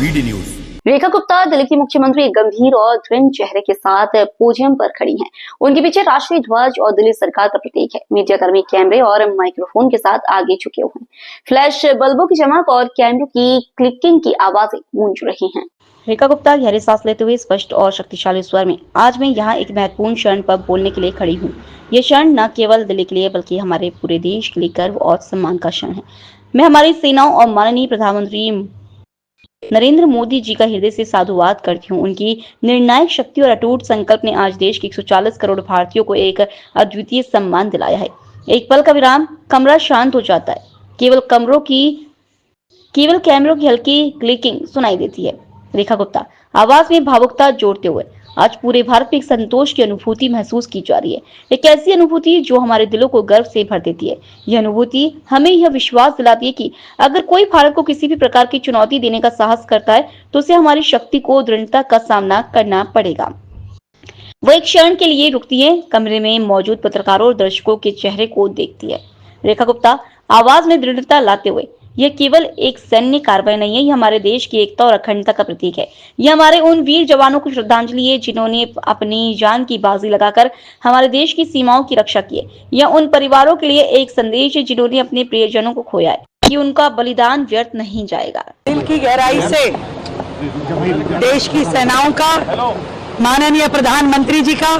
BD news. Rekha Gupta Delhi की मुख्यमंत्री गंभीर और दृढ़ चेहरे के साथ पोडियम पर खड़ी हैं। उनके पीछे राष्ट्रीय ध्वज और दिल्ली सरकार का प्रतीक है। मीडियाकर्मी कैमरे और माइक्रोफोन के साथ आगे झुके हुए हैं। फ्लैश बल्बों की चमक और कैमरों की क्लिकिंग की आवाजें गूंज रही हैं। रेखा गुप्ता गहरी सांस लेते हुए स्पष्ट और शक्तिशाली स्वर में, आज मैं यहाँ एक महत्वपूर्ण क्षण पर बोलने के लिए खड़ी हूँ। ये क्षण न केवल दिल्ली के लिए बल्कि हमारे पूरे देश के लिए गर्व और सम्मान का क्षण है। मैं हमारी सेनाओं और माननीय प्रधानमंत्री नरेंद्र मोदी जी का हृदय से साधुवाद करती हूँ। उनकी निर्णायक शक्ति और अटूट संकल्प ने आज देश के 140 करोड़ भारतीयों को एक अद्वितीय सम्मान दिलाया है। एक पल का विराम, कमरा शांत हो जाता है। केवल कैमरों की हल्की क्लिकिंग सुनाई देती है। रेखा गुप्ता आवाज में भावुकता जोड़ते हुए, आज पूरे भारत में एक संतोष की अनुभूति महसूस की जा रही है। एक ऐसी अनुभूति जो हमारे दिलों को गर्व से भर देती है। यह अनुभूति हमें यह विश्वास दिलाती है कि अगर कोई भारत को किसी भी प्रकार की चुनौती देने का साहस करता है तो उसे हमारी शक्ति को दृढ़ता का सामना करना पड़ेगा। वो एक क्षण के लिए रुकती है, कमरे में मौजूद पत्रकारों और दर्शकों के चेहरे को देखती है। रेखा गुप्ता आवाज में दृढ़ता लाते हुए, यह केवल एक सैन्य कार्रवाई नहीं है, यह हमारे देश की एकता और अखंडता का प्रतीक है। यह हमारे उन वीर जवानों को श्रद्धांजलि है जिन्होंने अपनी जान की बाजी लगाकर हमारे देश की सीमाओं की रक्षा की है। यह उन परिवारों के लिए एक संदेश है जिन्होंने अपने प्रियजनों को खोया है कि उनका बलिदान व्यर्थ नहीं जाएगा। दिल की गहराई से देश की सेनाओं का, माननीय प्रधानमंत्री जी का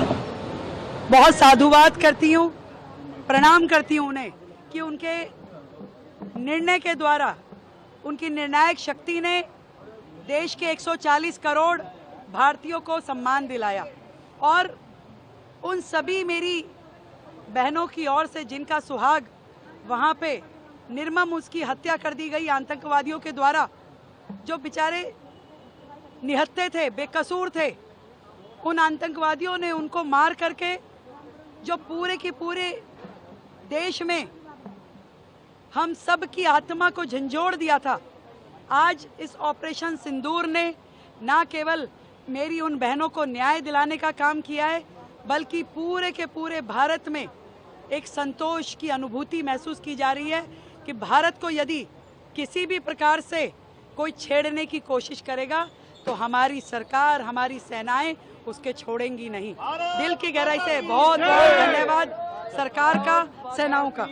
बहुत साधुवाद करती हूँ, प्रणाम करती हूँ उन्हें कि उनके निर्णय के द्वारा, उनकी निर्णायक शक्ति ने देश के 140 करोड़ भारतीयों को सम्मान दिलाया। और उन सभी मेरी बहनों की ओर से जिनका सुहाग वहाँ पे निर्मम उसकी हत्या कर दी गई आतंकवादियों के द्वारा, जो बेचारे निहत्थे थे, बेकसूर थे, उन आतंकवादियों ने उनको मार करके जो पूरे के पूरे देश में हम सब की आत्मा को झंझोड़ दिया था। आज इस ऑपरेशन सिंदूर ने ना केवल मेरी उन बहनों को न्याय दिलाने का काम किया है, बल्कि पूरे के पूरे भारत में एक संतोष की अनुभूति महसूस की जा रही है कि भारत को यदि किसी भी प्रकार से कोई छेड़ने की कोशिश करेगा तो हमारी सरकार, हमारी सेनाएं उसके छोड़ेंगी नहीं। दिल की गहराई से बहुत बहुत धन्यवाद सरकार का, सेनाओं का।